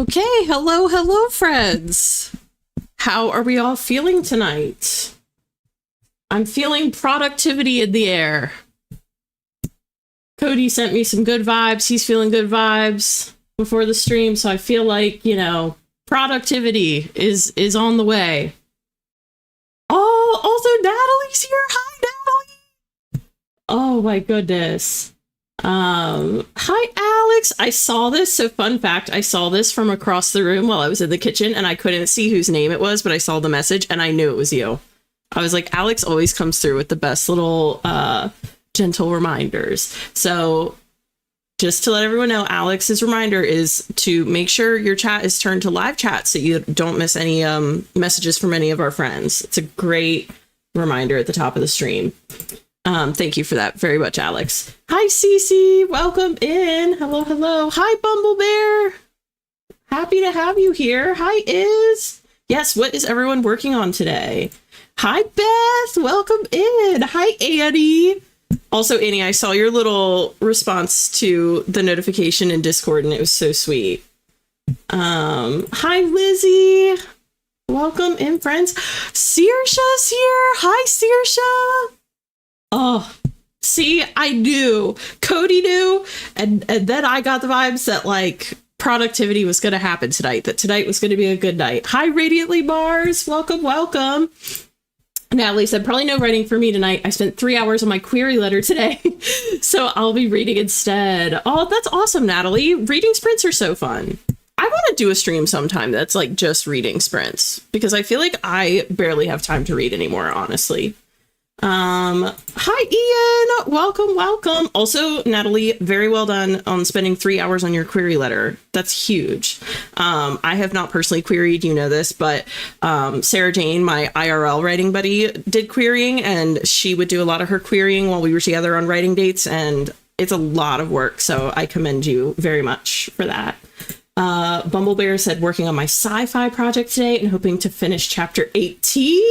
Okay, hello, friends. How are we all feeling tonight? I'm feeling productivity in the air. Cody sent me some good vibes. He's feeling good vibes before the stream, so I feel like, you know, productivity is on the way. Oh, also Natalie's here. Hi, Natalie. Oh my goodness. Hi, Alex. I saw this. So fun fact, I saw this from across the room while I was in the kitchen and I couldn't see whose name it was, but I saw the message and I knew it was you. I was like, Alex always comes through with the best little, gentle reminders. So just to let everyone know, Alex's reminder is to make sure your chat is turned to live chat so you don't miss any, messages from any of our friends. It's a great reminder at the top of the stream. Thank you for that very much, Alex. Hi, Cece. Welcome in. Hello. Hi, Bumble Bear. Happy to have you here. Hi, Iz. Yes, what is everyone working on today? Hi, Beth. Welcome in. Hi, Annie. Also, Annie, I saw your little response to the notification in Discord, and it was so sweet. Hi, Lizzie. Welcome in, friends. Saoirse's here. Hi, Saoirse. Oh, see, I knew. Cody knew, and then I got the vibes that, like, productivity was going to happen tonight, that tonight was going to be a good night. Hi, Radiantly Mars. Welcome. Natalie said, probably no writing for me tonight. I spent 3 hours on my query letter today, so I'll be reading instead. Oh, that's awesome, Natalie. Reading sprints are so fun. I want to do a stream sometime that's, like, just reading sprints, because I feel like I barely have time to read anymore, honestly. Hi, Ian. Welcome. Also, Natalie, very well done on spending 3 hours on your query letter. That's huge. I have not personally queried, you know this, but Sarah Jane, my IRL writing buddy, did querying, and she would do a lot of her querying while we were together on writing dates, and it's a lot of work, so I commend you very much for that. Bumble Bear said, working on my sci-fi project today and hoping to finish chapter 18.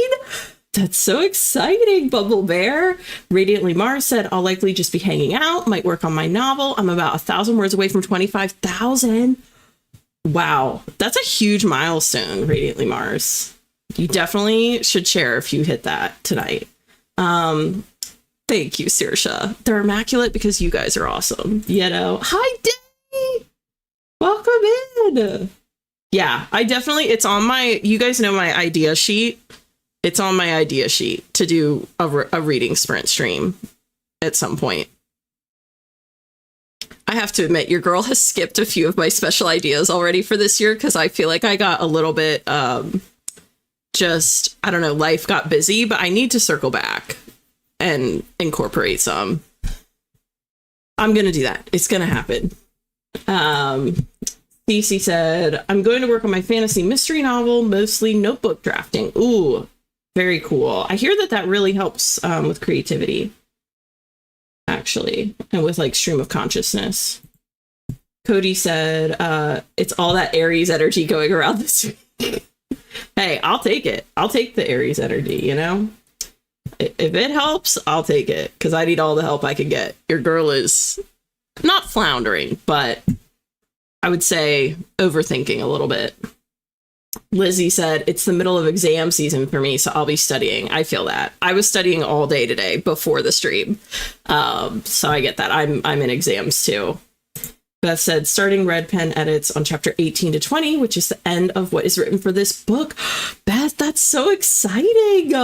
That's so exciting, Bumble Bear. Radiantly Mars said, I'll likely just be hanging out, might work on my novel. I'm about 1,000 words away from 25,000. Wow, that's a huge milestone, Radiantly Mars. You definitely should share if you hit that tonight. Thank you, Saoirse. They're immaculate because you guys are awesome. You know, hi, Danny. Welcome in. Yeah, I definitely, it's on my, you guys know my idea sheet. It's on my idea sheet to do a reading sprint stream at some point. I have to admit, your girl has skipped a few of my special ideas already for this year because I feel like I got a little bit just, I don't know, life got busy, but I need to circle back and incorporate some. I'm going to do that. It's going to happen. Cece said, I'm going to work on my fantasy mystery novel, mostly notebook drafting. Ooh. Very cool. I hear that really helps with creativity, actually, and with like stream of consciousness. Cody said, it's all that Aries energy going around this week. Hey, I'll take it. I'll take the Aries energy, you know? If it helps, I'll take it, because I need all the help I can get. Your girl is not floundering, but I would say overthinking a little bit. Lizzie said, it's the middle of exam season for me, so I'll be studying. I feel that. I was studying all day today before the stream. So I get that. I'm in exams too. Beth said, starting red pen edits on chapter 18 to 20, which is the end of what is written for this book. Beth, that's so exciting.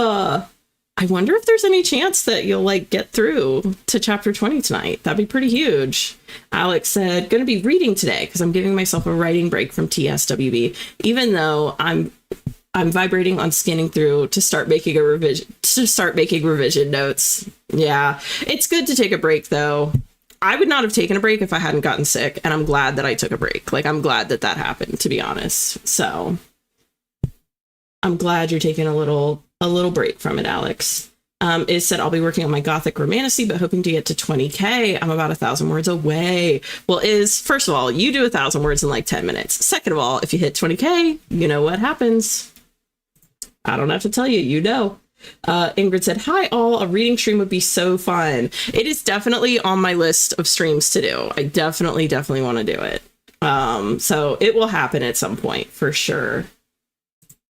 I wonder if there's any chance that you'll like get through to chapter 20 tonight. That'd be pretty huge. Alex said, going to be reading today because I'm giving myself a writing break from TSWB, even though I'm vibrating on scanning through to start making revision notes. Yeah, it's good to take a break though. I would not have taken a break if I hadn't gotten sick, and I'm glad that I took a break. Like, I'm glad that happened, to be honest. So I'm glad you're taking a little break from it, Alex. It said, I'll be working on my Gothic Romantasy, but hoping to get to 20K. I'm about 1,000 words away. Well, first of all, you do 1,000 words in like 10 minutes. Second of all, if you hit 20K, you know what happens. I don't have to tell you, you know. Ingrid said, hi all, a reading stream would be so fun. It is definitely on my list of streams to do. I definitely want to do it. So it will happen at some point for sure.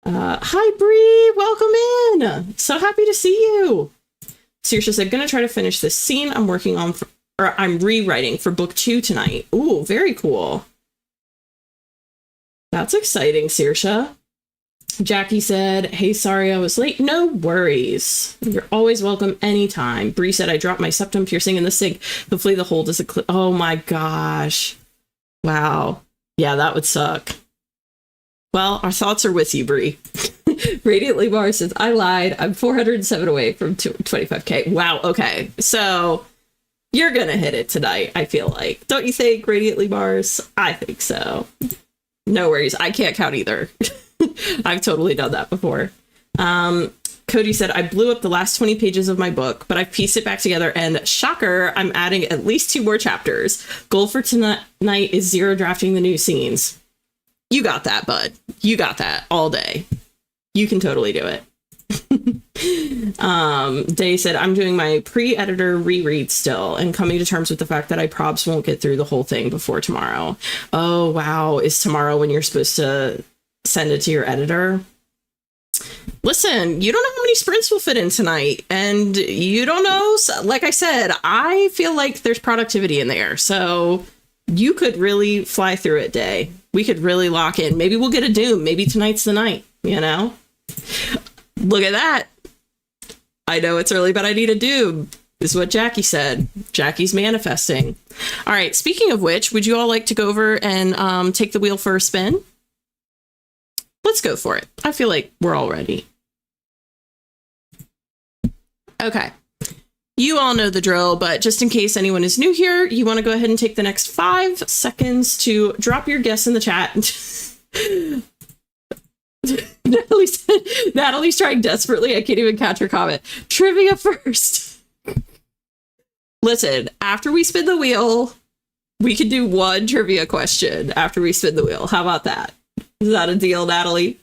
Hi Bree, welcome in. So happy to see you. Saoirse said, gonna try to finish this scene I'm working on I'm rewriting for book 2 tonight. Ooh, very cool. That's exciting, Saoirse. Jackie said, hey, sorry I was late. No worries. You're always welcome anytime. Bree said, I dropped my septum piercing in the sink. Hopefully the hole doesn't clip. Oh my gosh. Wow. Yeah, that would suck. Well, our thoughts are with you, Bree. Radiantly Bar says, I lied. I'm 407 away from 25K. Wow. Okay. So you're going to hit it tonight, I feel like. Don't you think, Radiantly Bars? I think so. No worries. I can't count either. I've totally done that before. Cody said, I blew up the last 20 pages of my book, but I've pieced it back together and shocker, I'm adding at least 2 more chapters. Goal for tonight is 0 drafting the new scenes. You got that, bud. You got that all day. You can totally do it. Day said, I'm doing my pre-editor reread still and coming to terms with the fact that I probs won't get through the whole thing before tomorrow. Oh, wow. Is tomorrow when you're supposed to send it to your editor? Listen, you don't know how many sprints will fit in tonight, and you don't know, like I said, I feel like there's productivity in there, so you could really fly through it, Day. We could really lock in. Maybe we'll get a Doom. Maybe tonight's the night, you know? Look at that. I know it's early, but I need a Doom, is what Jackie said. Jackie's manifesting. All right, speaking of which, would you all like to go over and take the wheel for a spin? Let's go for it. I feel like we're all ready. Okay. You all know the drill, but just in case anyone is new here, you want to go ahead and take the next 5 seconds to drop your guess in the chat. Natalie's trying desperately. I can't even catch her comment. Trivia first. Listen, after we spin the wheel, we can do 1 trivia question after we spin the wheel. How about that? Is that a deal, Natalie?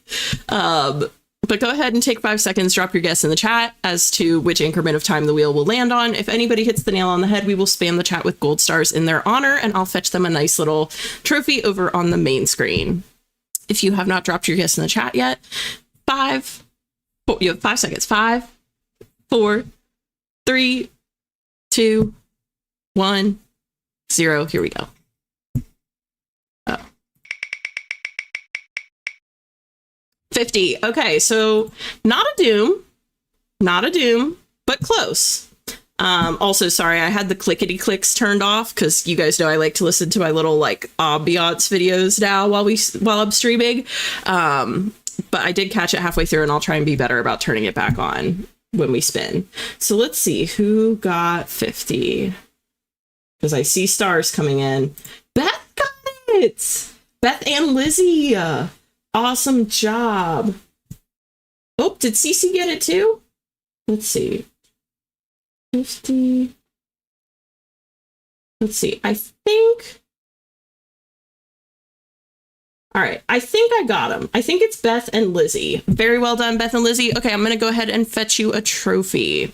But go ahead and take 5 seconds, drop your guess in the chat as to which increment of time the wheel will land on. If anybody hits the nail on the head, we will spam the chat with gold stars in their honor, and I'll fetch them a nice little trophy over on the main screen. If you have not dropped your guess in the chat yet, you have 5 seconds. 5, 4, 3, 2, 1, 0. Here we go. 50. Okay, so not a Doom, but close. Also, sorry, I had the clickety clicks turned off because you guys know I like to listen to my little like ambiance videos now while I'm streaming. But I did catch it halfway through, and I'll try and be better about turning it back on when we spin. So let's see who got 50, because I see stars coming in. Beth got it. Beth and Lizzie. Awesome job. Oh, did Cece get it too? Let's see. 50. Let's see. I think. All right. I think I got them. I think it's Beth and Lizzie. Very well done, Beth and Lizzie. Okay, I'm going to go ahead and fetch you a trophy.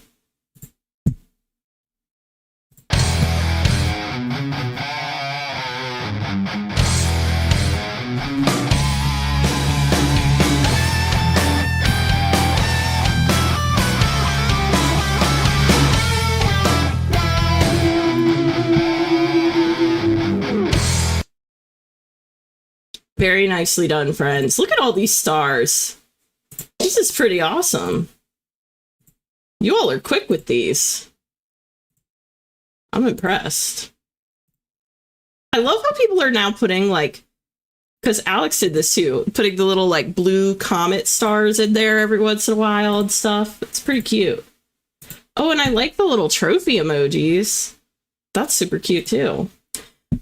Very nicely done, friends. Look at all these stars. This is pretty awesome. You all are quick with these. I'm impressed. I love how people are now putting like, because Alex did this too, putting the little like blue comet stars in there every once in a while and stuff. It's pretty cute. Oh, and I like the little trophy emojis. That's super cute too.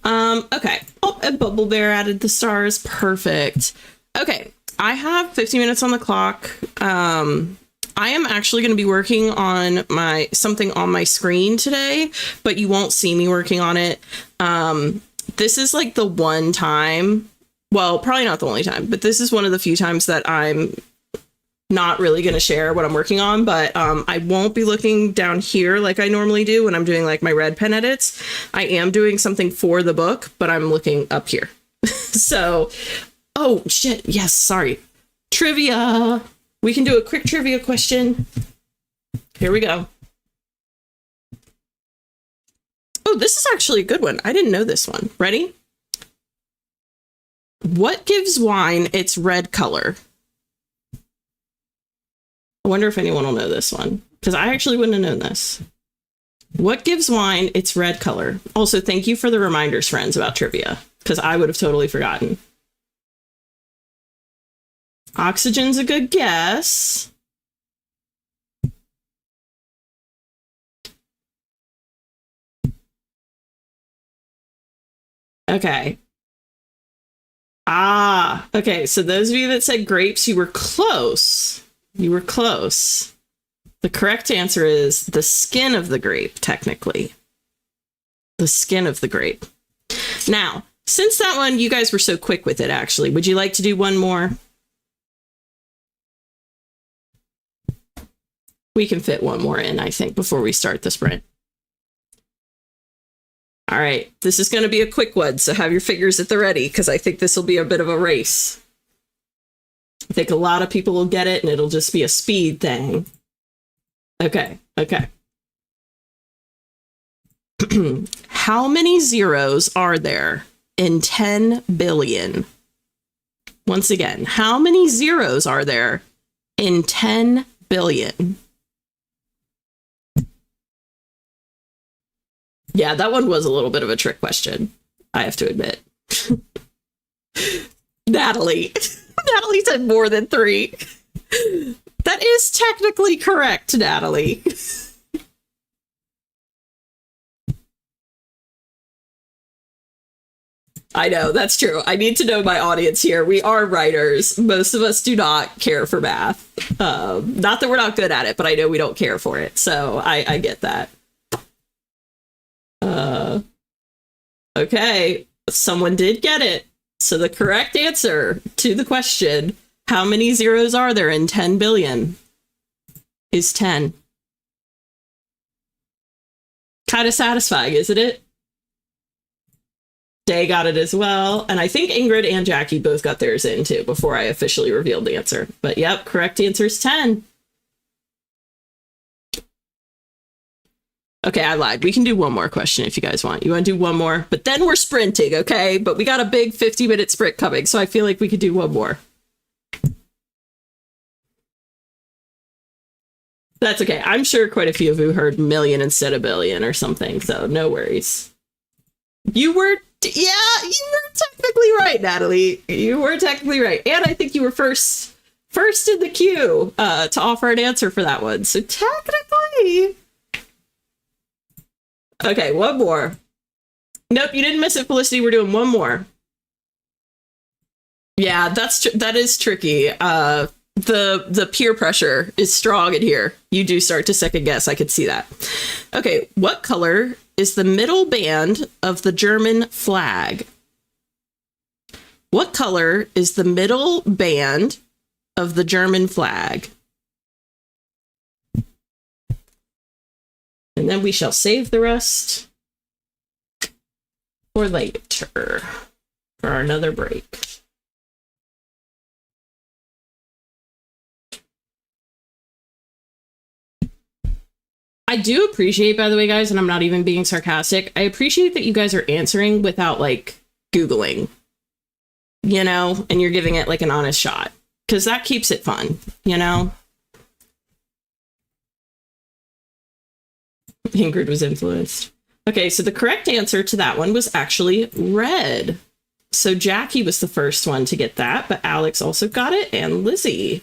Okay. Oh, and Bubble Bear added the stars. Perfect. Okay. I have 50 minutes on the clock. I am actually going to be working on something on my screen today, but you won't see me working on it. This is like the one time, well, probably not the only time, but this is one of the few times that I'm not really going to share what I'm working on, but I won't be looking down here like I normally do when I'm doing like my red pen edits. I am doing something for the book, but I'm looking up here. So, oh shit, yes, sorry. Trivia. We can do a quick trivia question. Here we go. Oh, this is actually a good one. I didn't know this one. Ready? What gives wine its red color? I wonder if anyone will know this one, because I actually wouldn't have known this. What gives wine its red color? Also, thank you for the reminders, friends, about trivia, because I would have totally forgotten. Oxygen's a good guess. Okay. Ah, okay. So those of you that said grapes, you were close. You were close. The correct answer is the skin of the grape, technically. The skin of the grape. Now, since that one, you guys were so quick with it, actually, would you like to do one more? We can fit one more in, I think, before we start the sprint. All right, this is going to be a quick one, so have your fingers at the ready, because I think this will be a bit of a race. I think a lot of people will get it, and it'll just be a speed thing. Okay, okay. How many zeros are there in 10 billion? Once again, how many zeros are there in 10 billion? Yeah, that one was a little bit of a trick question, I have to admit. Natalie. Natalie said more than 3. That is technically correct, Natalie. I know, that's true. I need to know my audience here. We are writers. Most of us do not care for math. Not that we're not good at it, but I know we don't care for it. So I get that. Okay, someone did get it. So the correct answer to the question, how many zeros are there in 10 billion, is 10. Kind of satisfying, isn't it? Day got it as well. And I think Ingrid and Jackie both got theirs in too before I officially revealed the answer. But yep, correct answer is 10. Okay, I lied. We can do one more question if you guys want. You want to do one more? But then we're sprinting, okay? But we got a big 50-minute sprint coming, so I feel like we could do one more. That's okay. I'm sure quite a few of you heard million instead of billion or something, so no worries. You were technically right, Natalie. You were technically right. And I think you were first in the queue to offer an answer for that one. So technically... Okay, one more. Nope, you didn't miss it, Felicity. We're doing one more. Yeah, that is tricky. The peer pressure is strong in here. You do start to second guess. I could see that. Okay, what color is the middle band of the German flag? What color is the middle band of the German flag? And then we shall save the rest for later, for another break. I do appreciate, by the way, guys, and I'm not even being sarcastic, I appreciate that you guys are answering without, like, Googling, you know, and you're giving it, like, an honest shot, because that keeps it fun, you know? Ingrid was influenced. Okay, so the correct answer to that one was actually red. So Jackie was the first one to get that, but Alex also got it, and Lizzie.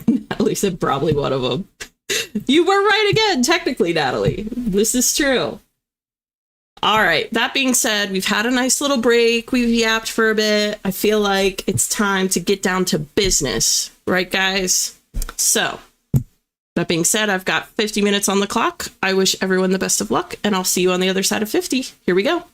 Natalie said probably one of them. You were right again, technically, Natalie. This is true. All right, that being said, we've had a nice little break. We've yapped for a bit. I feel like it's time to get down to business, right, guys? So... that being said, I've got 50 minutes on the clock. I wish everyone the best of luck, and I'll see you on the other side of 50. Here we go.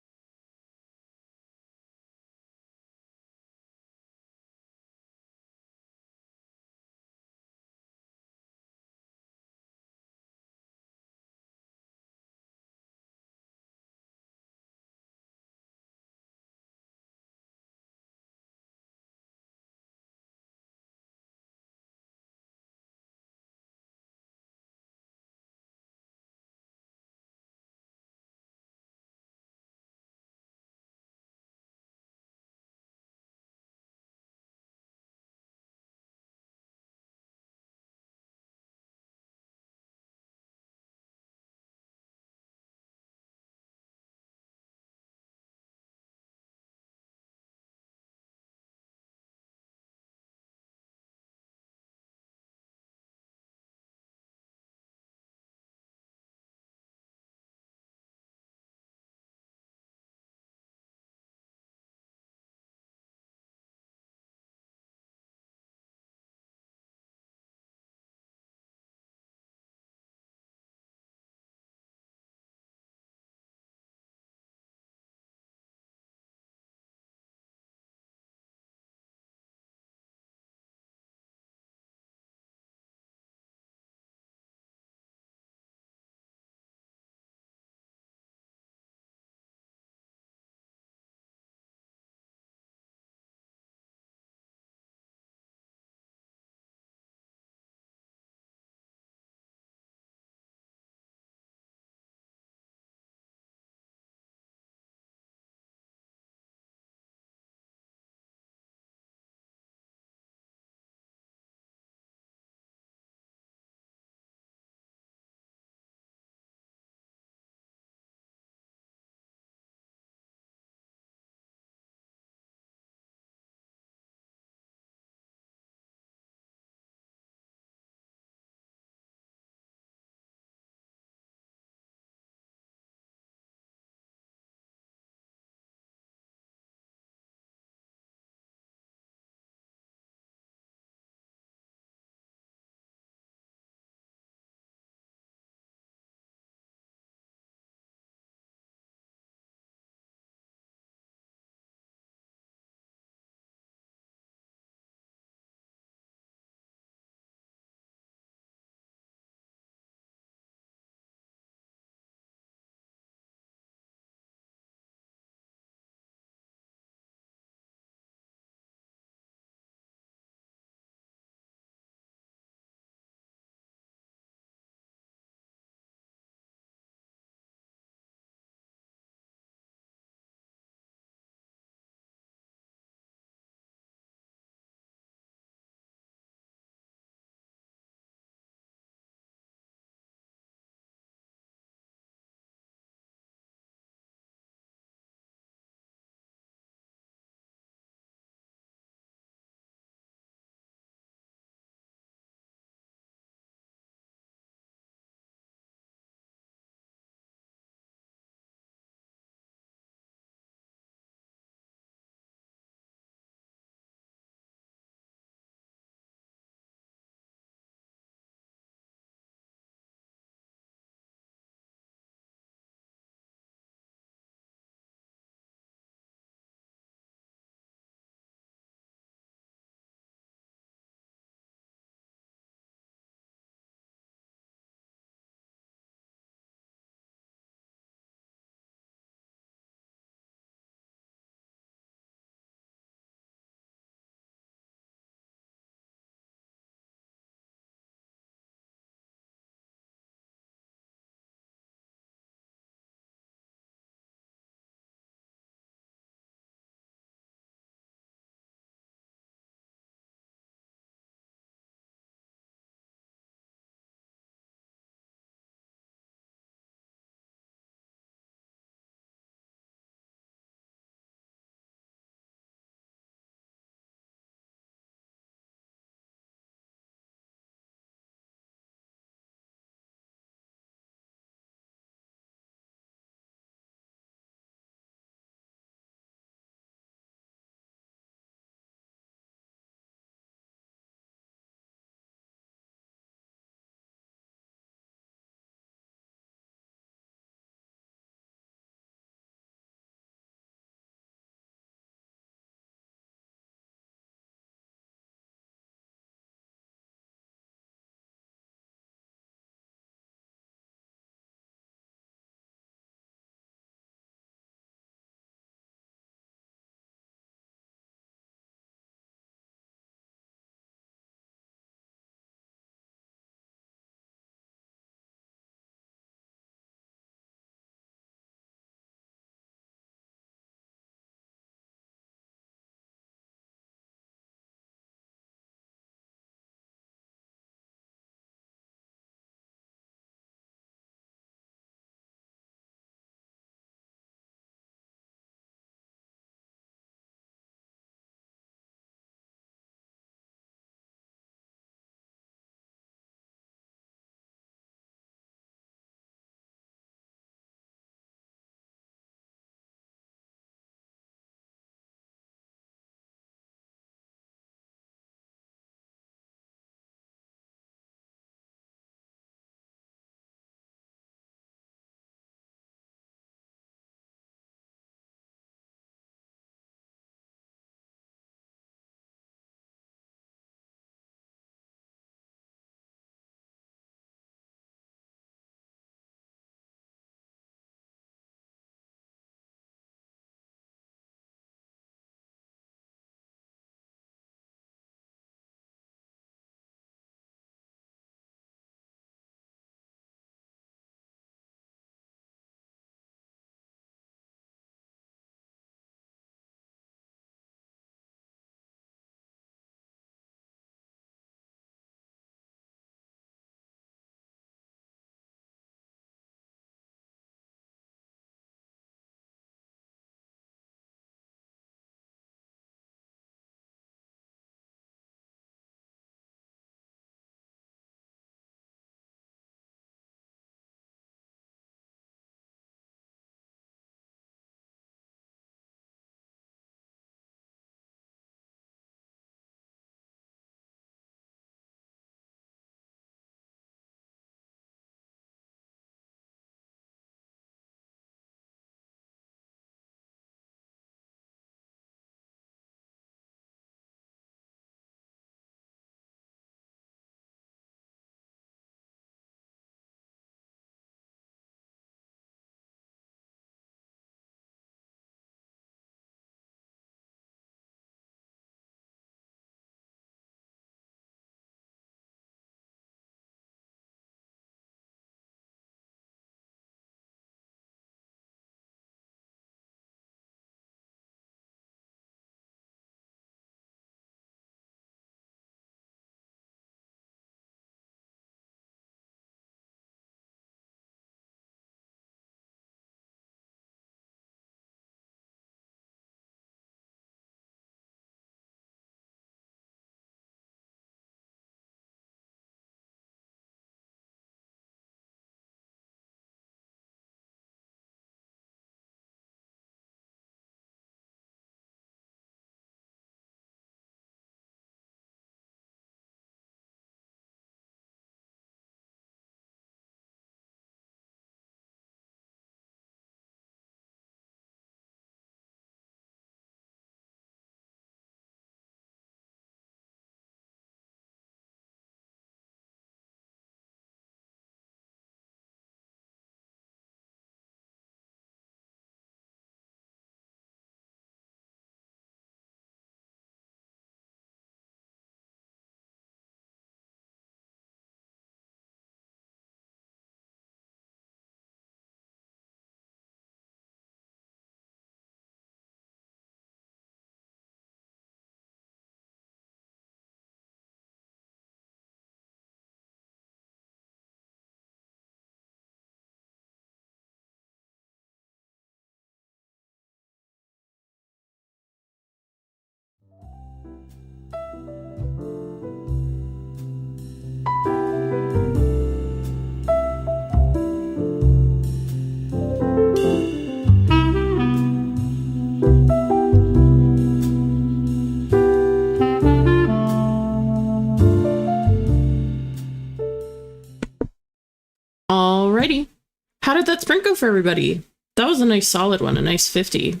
that sprint go for everybody? That was a nice solid one, a nice 50.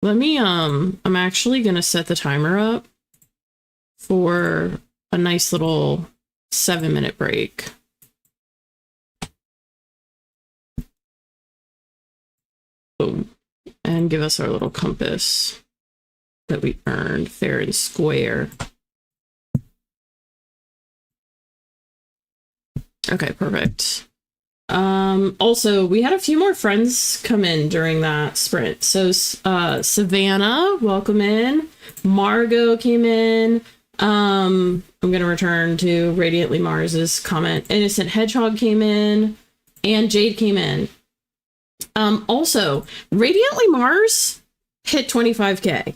Let me, I'm actually going to set the timer up for a nice little 7-minute break. Boom. And give us our little compass that we earned fair and square. Okay, perfect. Also, we had a few more friends come in during that sprint. So, Savannah, welcome in. Margot came in. I'm going to return to Radiantly Mars's comment. Innocent Hedgehog came in. And Jade came in. Also, Radiantly Mars hit 25K.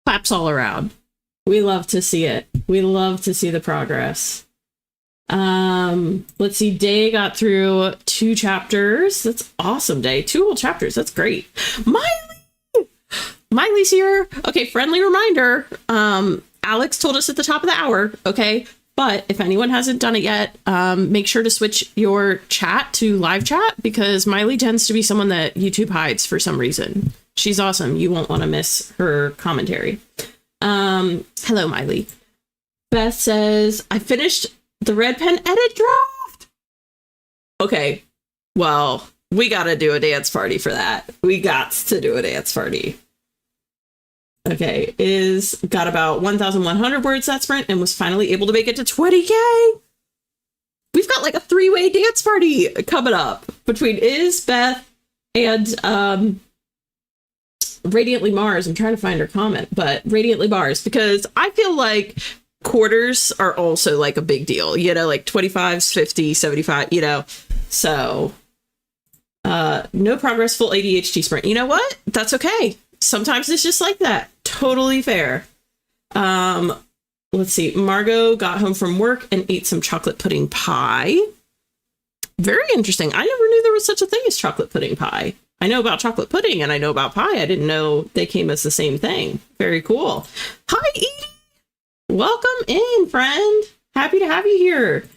Claps all around. We love to see it. We love to see the progress. Let's see. Day got through 2 chapters. That's awesome, Day. 2 whole chapters. That's great. Miley's here. Okay, friendly reminder. Alex told us at the top of the hour. Okay, but if anyone hasn't done it yet, make sure to switch your chat to live chat because Miley tends to be someone that YouTube hides for some reason. She's awesome. You won't want to miss her commentary. Hello, Miley. Beth says, I finished the red pen edit draft. Okay, well, we gotta do a dance party for that. We got to do a dance party. Okay, got about 1,100 words that sprint and was finally able to make it to 20K. We've got like a 3-way dance party coming up between Beth, and Radiantly Mars. I'm trying to find her comment, but Radiantly Mars, because I feel like quarters are also like a big deal, you know, like 25s, 50, 75, you know. So no progress, full ADHD sprint. You know what? That's okay. Sometimes it's just like that. Totally fair. Let's see. Margot got home from work and ate some chocolate pudding pie. Very interesting. I never knew there was such a thing as chocolate pudding pie. I know about chocolate pudding and I know about pie. I didn't know they came as the same thing. Very cool. Hi, Edie. Welcome in, friend. Happy to have you here.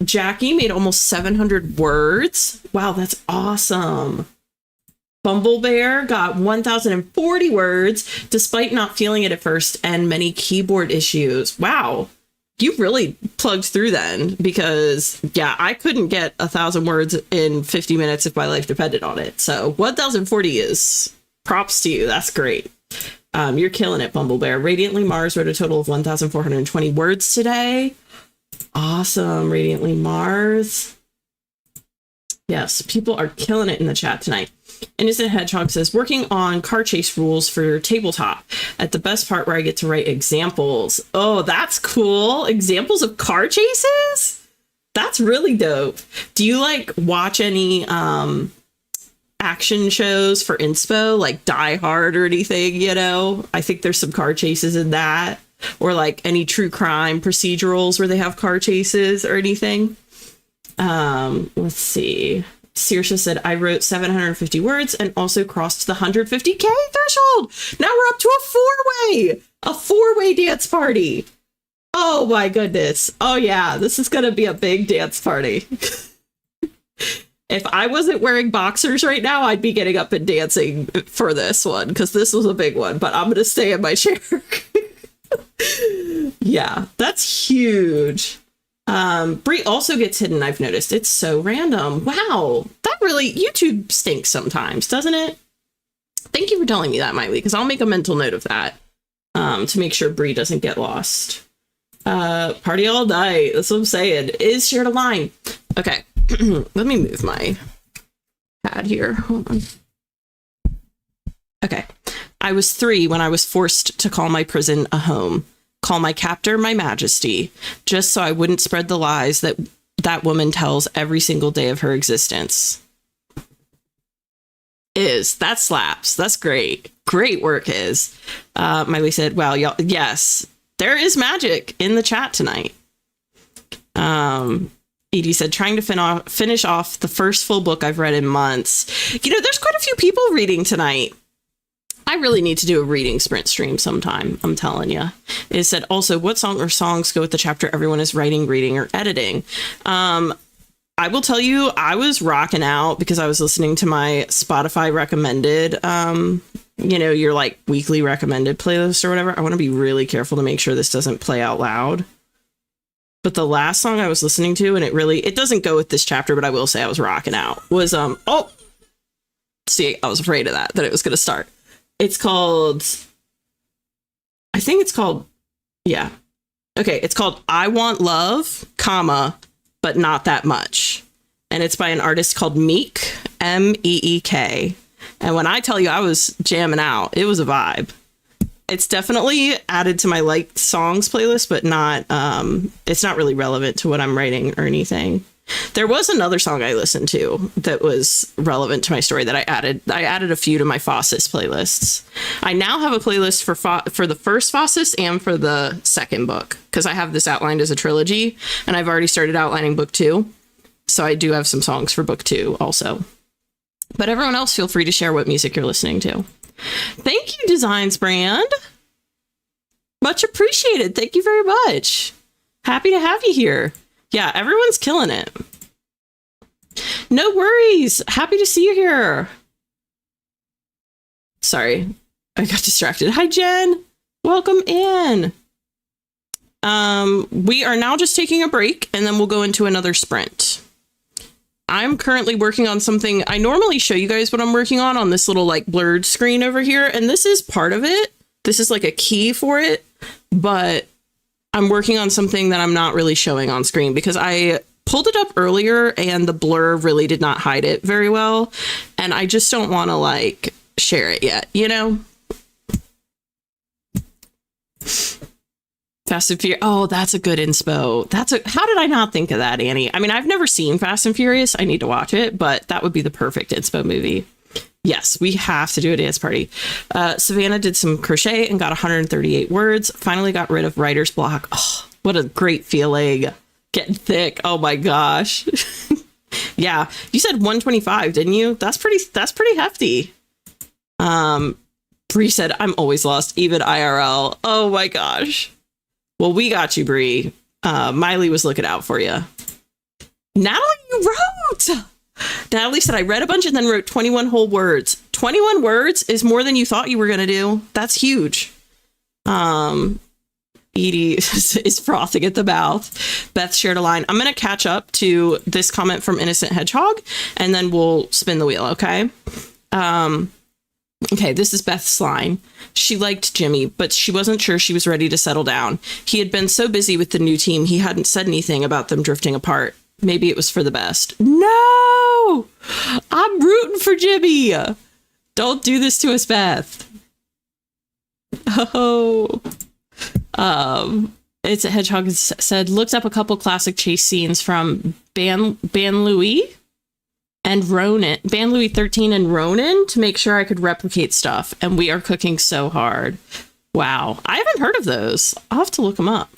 Jackie made almost 700 words. Wow, that's awesome. Bumble Bear got 1,040 words despite not feeling it at first and many keyboard issues. Wow. You really plugged through then because, yeah, I couldn't get 1,000 words in 50 minutes if my life depended on it. So 1,040 is props to you. That's great. You're killing it, Bumble Bear. Radiantly Mars wrote a total of 1,420 words today. Awesome, Radiantly Mars. Yes, people are killing it in the chat tonight. Innocent Hedgehog says, working on car chase rules for tabletop at the best part where I get to write examples. Oh, that's cool. Examples of car chases? That's really dope. Do you like watch any action shows for inspo, like Die Hard or anything, you know? I think there's some car chases in that. Or like any true crime procedurals where they have car chases or anything. Let's see. Saoirse said, I wrote 750 words and also crossed the 150K threshold. Now we're up to a four-way dance party. Oh my goodness. Oh yeah, this is going to be a big dance party. If I wasn't wearing boxers right now, I'd be getting up and dancing for this one because this was a big one, but I'm going to stay in my chair. Yeah, that's huge. Brie also gets hidden, I've noticed. It's so random. Wow, that really, YouTube stinks sometimes, doesn't it? Thank you for telling me that, Miley, because I'll make a mental note of that to make sure Brie doesn't get lost. Party all night, that's what I'm saying. Is shared a line. Okay, let me move my pad here. Hold on. Okay, I was 3 when I was forced to call my prison a home. Call my captor my majesty, just so I wouldn't spread the lies that that woman tells every single day of her existence. That slaps. That's great. Great work, Miley said, well, y'all, yes, there is magic in the chat tonight. Edie said, trying to finish off the first full book I've read in months. You know, there's quite a few people reading tonight. I really need to do a reading sprint stream sometime. I'm telling you. It said also, what song or songs go with the chapter everyone is writing, reading, or editing? I will tell you, I was rocking out because I was listening to my Spotify recommended, your like weekly recommended playlist or whatever. I want to be really careful to make sure this doesn't play out loud. But the last song I was listening to, and it doesn't go with this chapter, but I will say I was rocking out, was, see, I was afraid of that it was going to start. It's called, it's called I Want Love, but Not That Much. And it's by an artist called Meek, Meek. And when I tell you I was jamming out, it was a vibe. It's definitely added to my liked songs playlist, but not, it's not really relevant to what I'm writing or anything. There was another song I listened to that was relevant to my story that I added. I added a few to my Fossus playlists. I now have a playlist for the first Fossus and for the second book, because I have this outlined as a trilogy, and I've already started outlining book 2. So I do have some songs for book 2 also. But everyone else, feel free to share what music you're listening to. Thank you, Designs Brand. Much appreciated. Thank you very much. Happy to have you here. Yeah, everyone's killing it. No worries. Happy to see you here. Sorry, I got distracted. Hi, Jen. Welcome in. We are now just taking a break, and then we'll go into another sprint. I'm currently working on something. I normally show you guys what I'm working on this little like blurred screen over here, and this is part of it. This is like a key for it, but I'm working on something that I'm not really showing on screen because I pulled it up earlier and the blur really did not hide it very well. And I just don't want to like share it yet, you know? Fast and Furious. Oh, that's a good inspo. How did I not think of that, Annie? I mean, I've never seen Fast and Furious. I need to watch it, but that would be the perfect inspo movie. Yes, we have to do a dance party. Savannah did some crochet and got 138 words. Finally got rid of writer's block. Oh, what a great feeling. Getting thick. Oh my gosh. Yeah, you said 125, didn't you? That's pretty hefty. Bree said, I'm always lost, even IRL. Oh my gosh. Well, we got you, Bree. Miley was looking out for you. Natalie, you wrote! Natalie said, I read a bunch and then wrote 21 whole words. 21 words is more than you thought you were going to do. That's huge. Edie is frothing at the mouth. Beth shared a line. I'm going to catch up to this comment from Innocent Hedgehog, and then we'll spin the wheel, okay? Okay, this is Beth's line. She liked Jimmy, but she wasn't sure she was ready to settle down. He had been so busy with the new team, he hadn't said anything about them drifting apart. Maybe it was for the best. No! I'm rooting for Jimmy. Don't do this to us, Beth. Oh. It's a Hedgehog said, looked up a couple classic chase scenes from Ban Louis and Ronin. Ban Louis 13 and Ronin to make sure I could replicate stuff. And we are cooking so hard. Wow. I haven't heard of those. I'll have to look them up.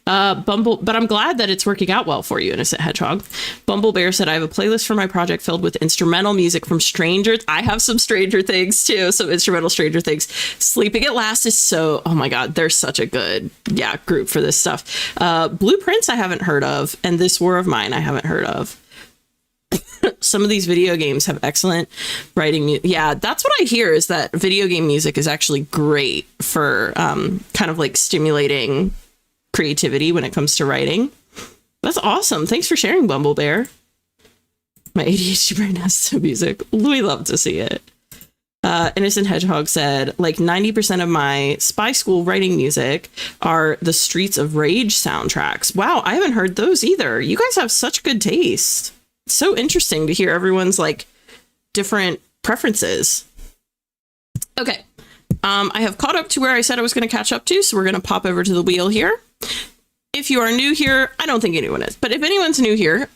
But I'm glad that it's working out well for you, Innocent Hedgehog. Bumble Bear said, I have a playlist for my project filled with instrumental music from I have some Stranger Things too, some instrumental Stranger Things. Sleeping at Last is so, oh my God, they're such a good, group for this stuff. Blueprints I haven't heard of, and This War of Mine I haven't heard of. Some of these video games have excellent writing. Yeah, that's what I hear, is that video game music is actually great for kind of like stimulating creativity when it comes to writing. That's awesome. Thanks for sharing, Bumble Bear. My ADHD brain has to music. We love to see it. Innocent Hedgehog said, like 90% of my spy school writing music are the Streets of Rage soundtracks. Wow, I haven't heard those either. You guys have such good taste. It's so interesting to hear everyone's like different preferences. Okay. I have caught up to where I said I was going to catch up to, so we're going to pop over to the wheel here. If you are new here, I don't think anyone is, but if anyone's new here,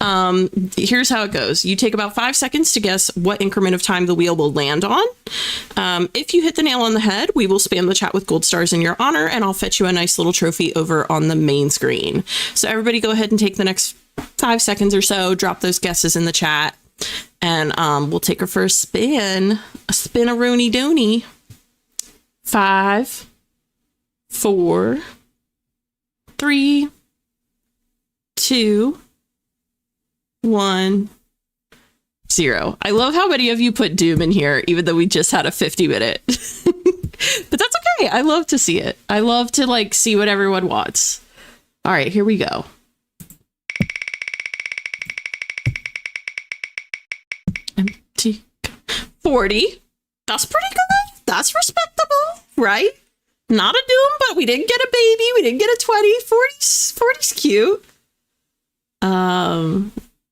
here's how it goes. You take about 5 seconds to guess what increment of time the wheel will land on. If you hit the nail on the head, we will spam the chat with gold stars in your honor, and I'll fetch you a nice little trophy over on the main screen. So everybody go ahead and take the next 5 seconds or so, drop those guesses in the chat, and we'll take her for a spin. A spin-a-rooney-dooney. 5, 4, 3, 2, 1, 0. I love how many of you put Doom in here, even though we just had a 50-minute. But that's okay. I love to see it. I love to like see what everyone wants. All right, here we go. Empty 40. That's pretty good. That's respectable, right? Not a Doom, but we didn't get a baby. We didn't get a 20. 40's cute.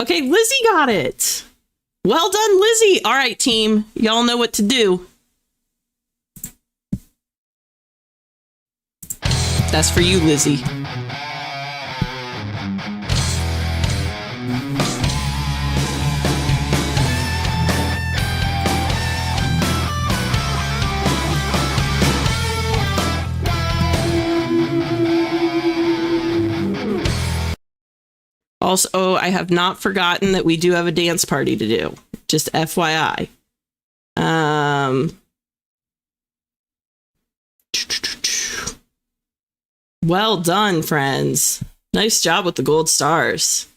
Okay, Lizzie got it. Well done, Lizzie. All right, team. Y'all know what to do. That's for you, Lizzie. Also, I have not forgotten that we do have a dance party to do. Just FYI. Well done, friends. Nice job with the gold stars.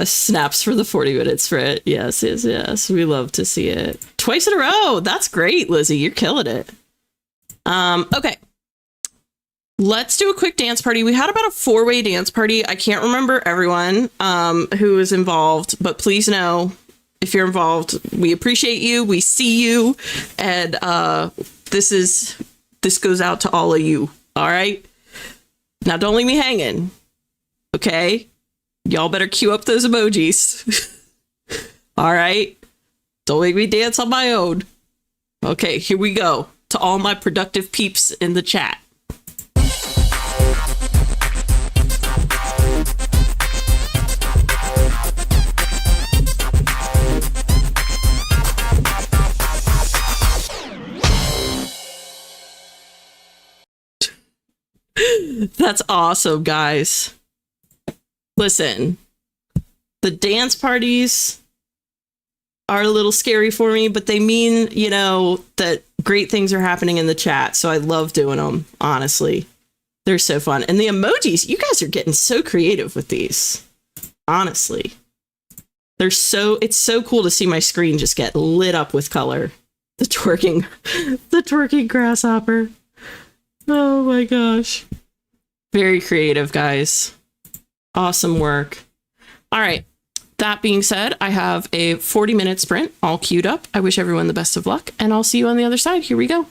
Snaps for the 40 minutes for it. Yes. We love to see it. Twice in a row. That's great, Lizzie. You're killing it. Okay. Let's do a quick dance party. We had about a 4-way dance party. I can't remember everyone who was involved, but please know if you're involved, we appreciate you. We see you. And this goes out to all of you. All right. Now don't leave me hanging. Okay. Y'all better queue up those emojis. All right. Don't make me dance on my own. Okay, here we go. To all my productive peeps in the chat. That's awesome, guys. Listen, the dance parties are a little scary for me, but they mean, you know, that great things are happening in the chat. So I love doing them, honestly. They're so fun. And the emojis, you guys are getting so creative with these. Honestly. It's so cool to see my screen just get lit up with color. The twerking grasshopper. Oh my gosh. Very creative, guys. Awesome work. All right. That being said, I have a 40-minute sprint all queued up. I wish everyone the best of luck, and I'll see you on the other side. Here we go.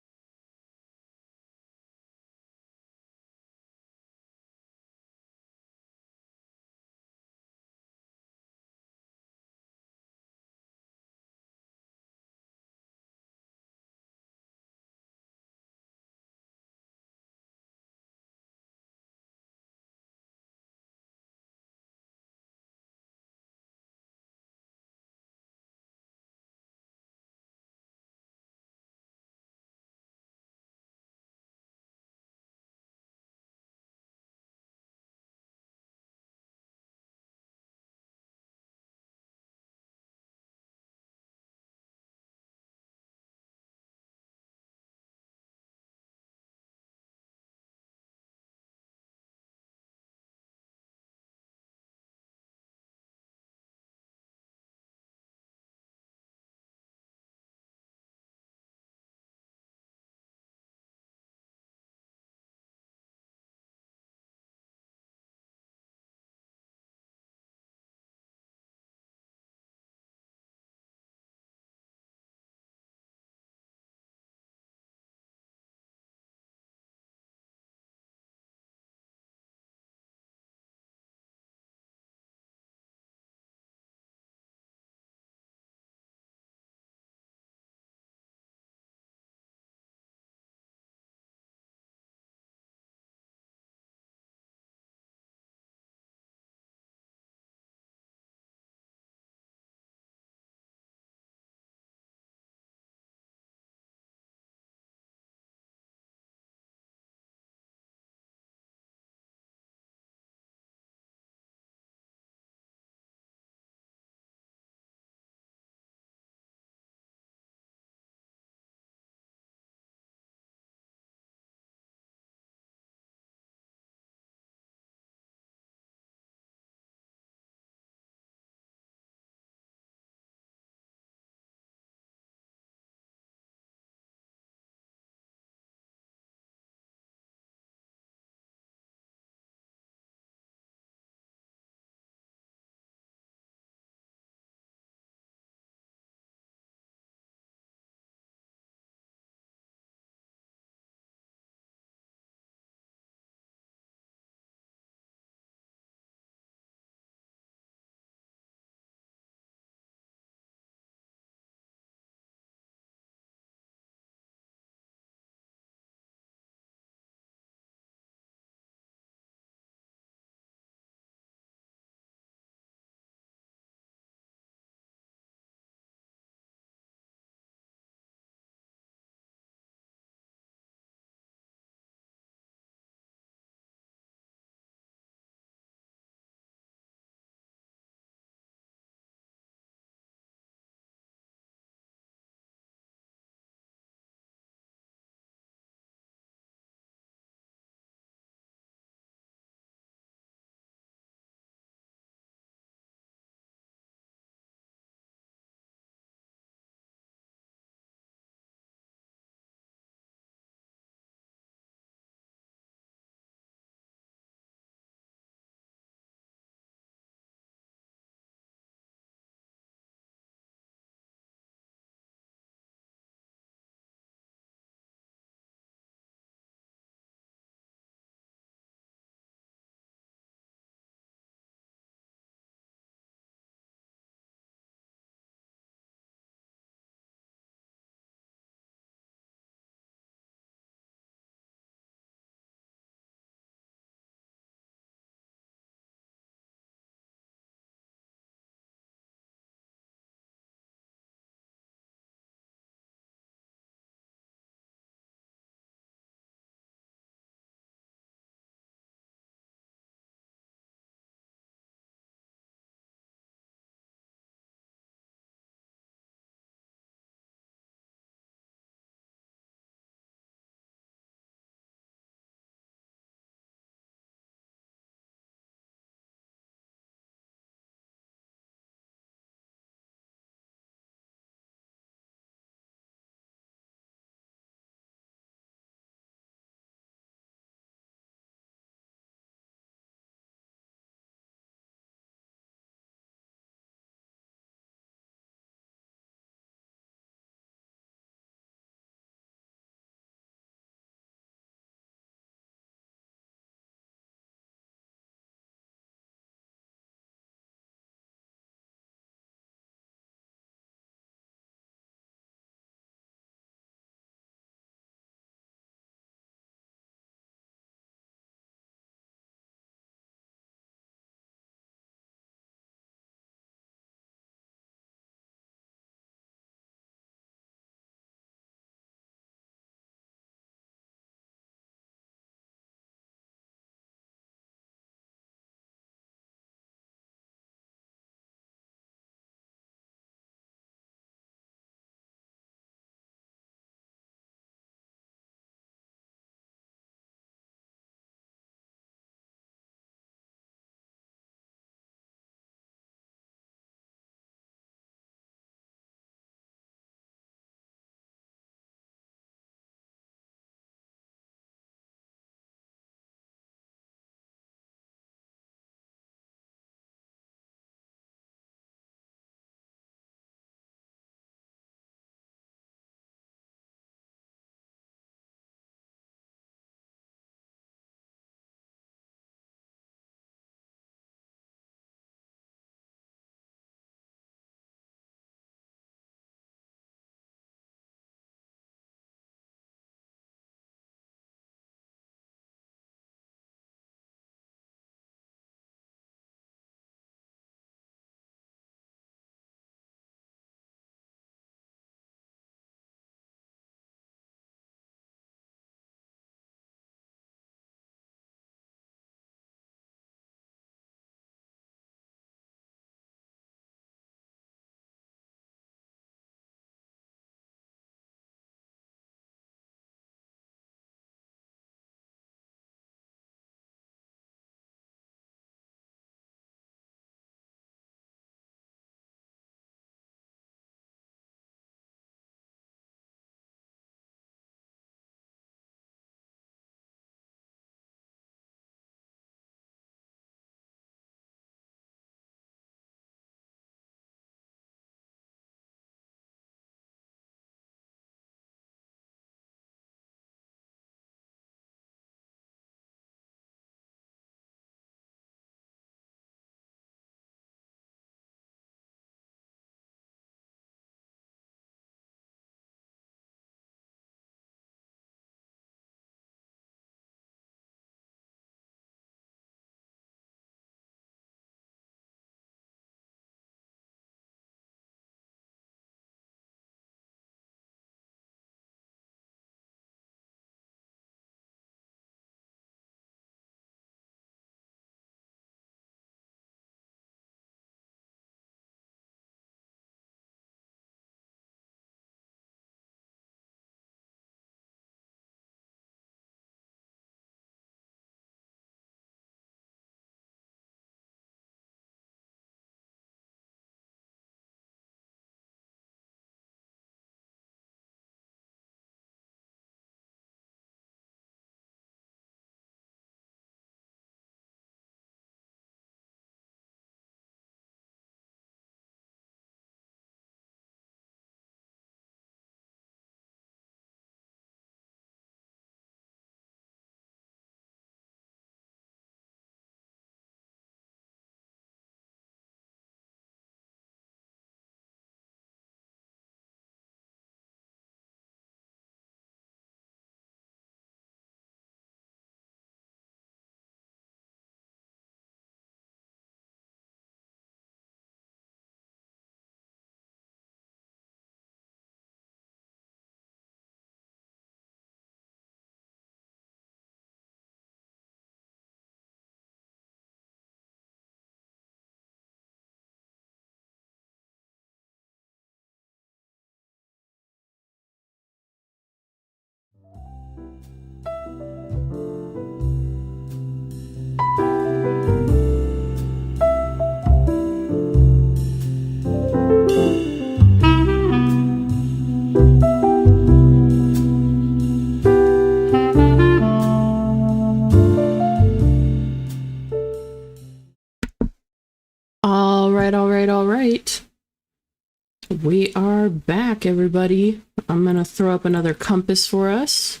We are back, everybody. I'm going to throw up another compass for us.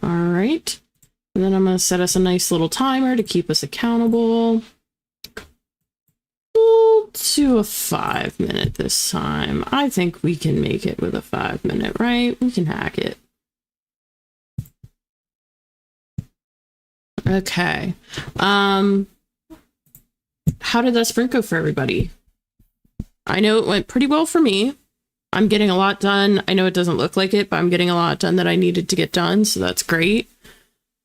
All right. And then I'm going to set us a nice little timer to keep us accountable. We'll do a 5-minute this time. I think we can make it with a 5-minute, right? We can hack it. Okay. How did that sprint go for everybody? I know it went pretty well for me. I'm getting a lot done. I know it doesn't look like it, but I'm getting a lot done that I needed to get done, so that's great.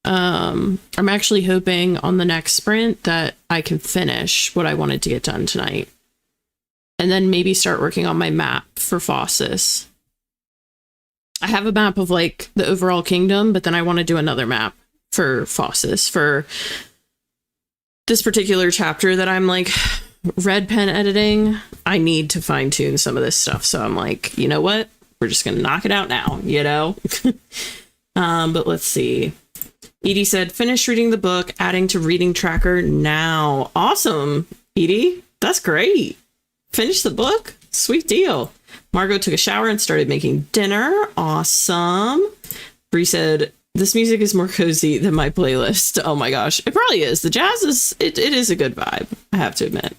I'm actually hoping on the next sprint that I can finish what I wanted to get done tonight. And then maybe start working on my map for Fossus. I have a map of like the overall kingdom, but then I want to do another map for Fossus for this particular chapter that I'm like red pen editing. I need to fine tune some of this stuff. So I'm like, you know what? We're just going to knock it out now, you know? But let's see. Edie said, finish reading the book, adding to reading tracker now. Awesome, Edie. That's great. Finish the book. Sweet deal. Margot took a shower and started making dinner. Awesome. Bree said, this music is more cozy than my playlist. Oh my gosh. It probably is. The jazz is, it is a good vibe, I have to admit.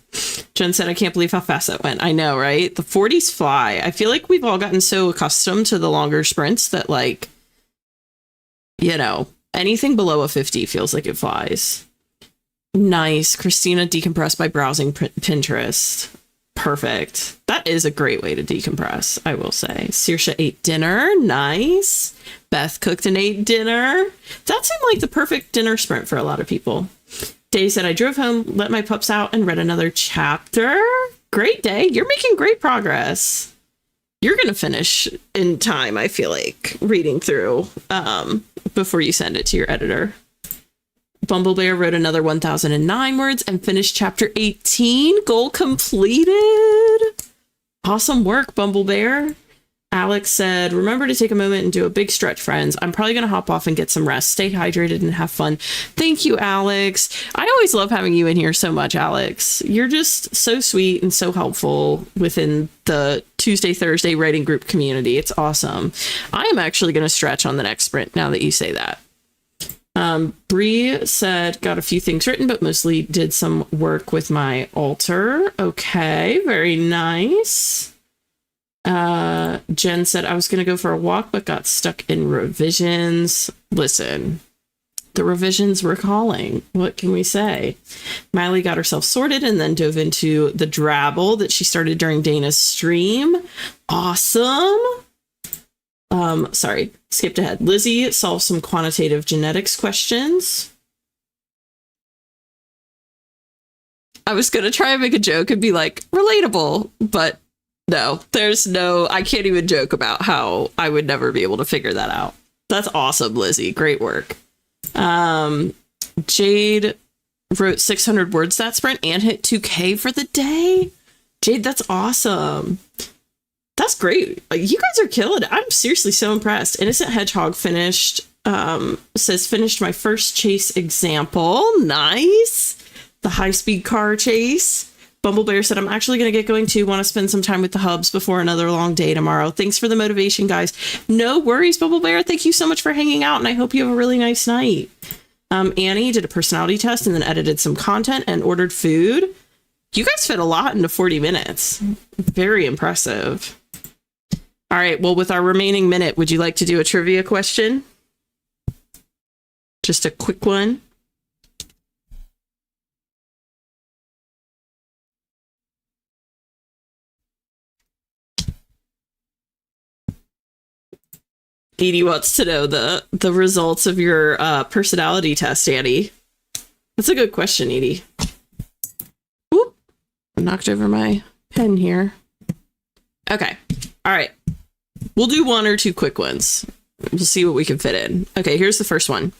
Jen said, I can't believe how fast that went. I know, right? The 40s fly. I feel like we've all gotten so accustomed to the longer sprints that like, you know, anything below a 50 feels like it flies. Nice. Christina decompressed by browsing Pinterest. Perfect. That is a great way to decompress, I will say. Saoirse ate dinner. Nice. Beth cooked and ate dinner. That seemed like the perfect dinner sprint for a lot of people. Day said, I drove home, let my pups out, and read another chapter. Great day. You're making great progress. You're going to finish in time, I feel like, reading through before you send it to your editor. Bumblebear wrote another 1009 words and finished chapter 18. Goal completed. Awesome work, Bumblebear. Alex said, remember to take a moment and do a big stretch, friends. I'm probably going to hop off and get some rest. Stay hydrated and have fun. Thank you, Alex. I always love having you in here so much, Alex. You're just so sweet and so helpful within the Tuesday, Thursday writing group community. It's awesome. I am actually going to stretch on the next sprint now that you say that. Bree said, got a few things written, but mostly did some work with my altar. Okay, very nice. Jen said, I was going to go for a walk, but got stuck in revisions. Listen, the revisions were calling. What can we say? Miley got herself sorted and then dove into the Drabble that she started during Dana's stream. Awesome. Sorry, skipped ahead. Lizzie solved some quantitative genetics questions. I was going to try and make a joke and be like, relatable, but no, I can't even joke about how I would never be able to figure that out. That's awesome, Lizzie. Great work. Jade wrote 600 words that sprint and hit 2K for the day. Jade, that's awesome. That's great. You guys are killing it. I'm seriously so impressed. Innocent Hedgehog finished, says finished my first chase example. Nice. The high-speed car chase. Bumblebear said, I'm actually going to get going too. Want to spend some time with the hubs before another long day tomorrow. Thanks for the motivation, guys. No worries, Bumblebear. Thank you so much for hanging out, and I hope you have a really nice night. Annie did a personality test and then edited some content and ordered food. You guys fit a lot into 40 minutes. Very impressive. All right, well, with our remaining minute, would you like to do a trivia question? Just a quick one. Edie wants to know the results of your personality test, Annie. That's a good question, Edie. Whoop. I knocked over my pen here. Okay. All right. We'll do one or two quick ones. We'll see what we can fit in. Okay, here's the first one.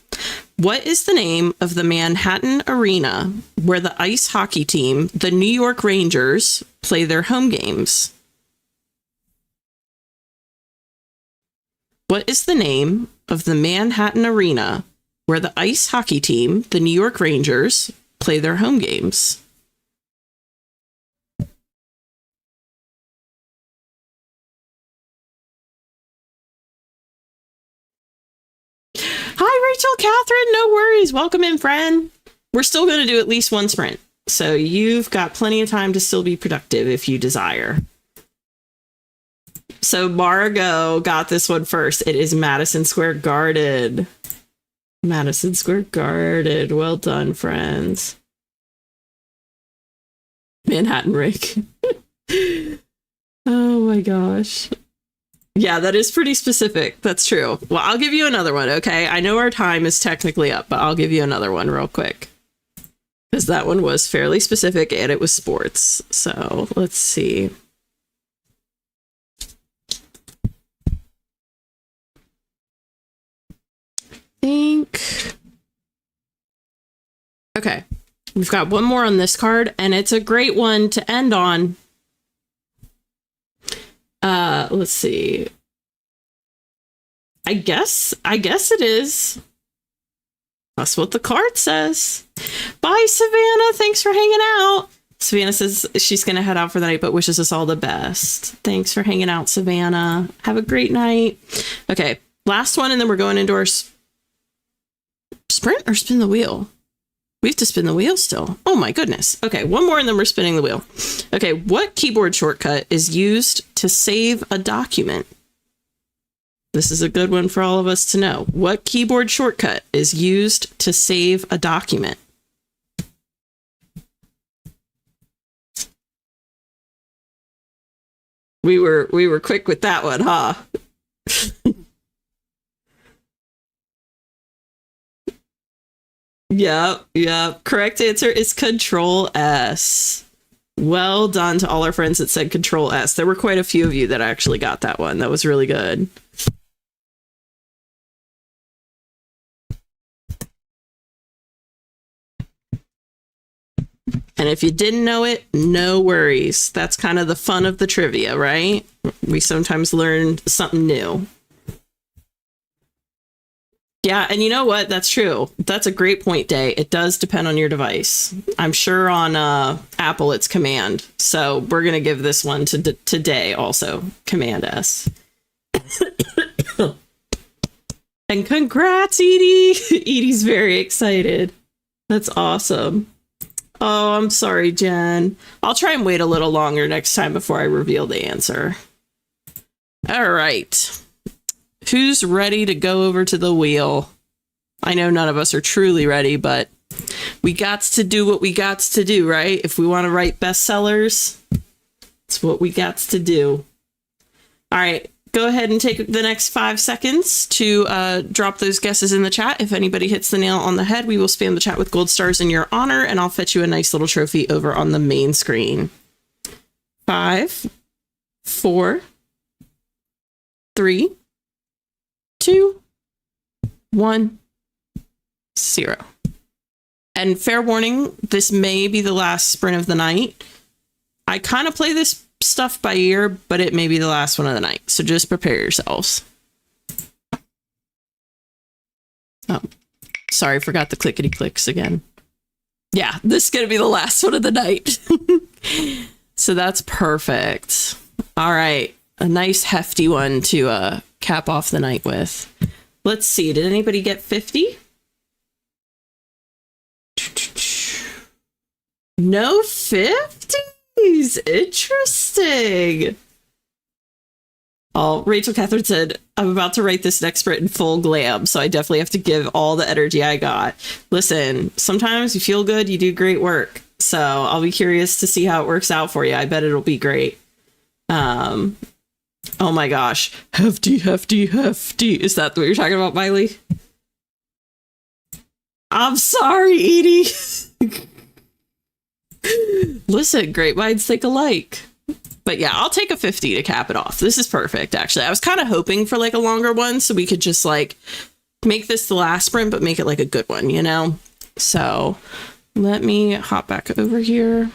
What is the name of the Manhattan Arena where the ice hockey team, the New York Rangers, play their home games? What is the name of the Manhattan Arena where the ice hockey team, the New York Rangers, play their home games? Hi, Rachel, Catherine. No worries. Welcome in, friend. We're still going to do at least one sprint. So you've got plenty of time to still be productive if you desire. So Margot got this one first. It is Madison Square Garden. Madison Square Garden. Well done, friends. Manhattan Rick. Oh my gosh. Yeah, that is pretty specific. That's true. Well, I'll give you another one, okay? I know our time is technically up, but I'll give you another one real quick. Because that one was fairly specific and it was sports. So let's see. Okay, we've got one more on this card, and it's a great one to end on. Let's see. I guess it is. That's what the card says. Bye, Savannah. Thanks for hanging out. Savannah says she's going to head out for the night, but wishes us all the best. Thanks for hanging out, Savannah. Have a great night. Okay, last one, and then we're going into our sprint or spin the wheel. We have to spin the wheel still. Oh my goodness. Okay, one more and then we're spinning the wheel. Okay, what keyboard shortcut is used to save a document? This is a good one for all of us to know. What keyboard shortcut is used to save a document? We were quick with that one, huh? Yep. Correct answer is Control S. Well done to all our friends that said Control S. There were quite a few of you that actually got that one. That was really good. And if you didn't know it, no worries. That's kind of the fun of the trivia, right? We sometimes learn something new. Yeah, and you know what? That's true. That's a great point, Day. It does depend on your device. I'm sure on Apple it's Command. So we're going to give this one to Day also. Command S. And congrats, Edie! Edie's very excited. That's awesome. Oh, I'm sorry, Jen. I'll try and wait a little longer next time before I reveal the answer. All right. Who's ready to go over to the wheel? I know none of us are truly ready, but we gots to do what we gots to do, right? If we want to write bestsellers, it's what we gots to do. All right. Go ahead and take the next 5 seconds to drop those guesses in the chat. If anybody hits the nail on the head, we will spam the chat with gold stars in your honor, and I'll fetch you a nice little trophy over on the main screen. 5, 4, 3, 2, 1, 0. And fair warning, this may be the last sprint of the night. I kind of play this stuff by ear, but it may be the last one of the night. So just prepare yourselves. Oh, sorry, forgot the clickety clicks again. Yeah, this is going to be the last one of the night. So that's perfect. All right. A nice hefty one to cap off the night with. Let's see. Did anybody get 50? No 50s. Interesting. Oh, Rachel Catherine said, I'm about to write this next sprint in full glam, so I definitely have to give all the energy I got. Listen, sometimes you feel good, you do great work. So I'll be curious to see how it works out for you. I bet it'll be great. Oh my gosh. Hefty. Is that what you're talking about, Miley? I'm sorry, Edie. Listen, great minds think alike. But yeah, I'll take a 50 to cap it off. This is perfect, actually. I was kind of hoping for like a longer one so we could just like make this the last sprint, but make it like a good one, you know? So let me hop back over here.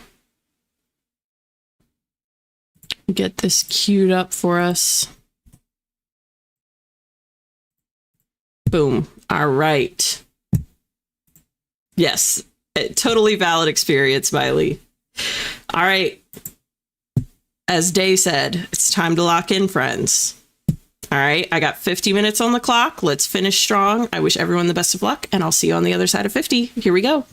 Get this queued up for us. Boom. All right. Yes. A totally valid experience, Miley. All right. As Day said, it's time to lock in, friends. All right, I got 50 minutes on the clock. Let's finish strong. I wish everyone the best of luck, and I'll see you on the other side of 50. Here we go.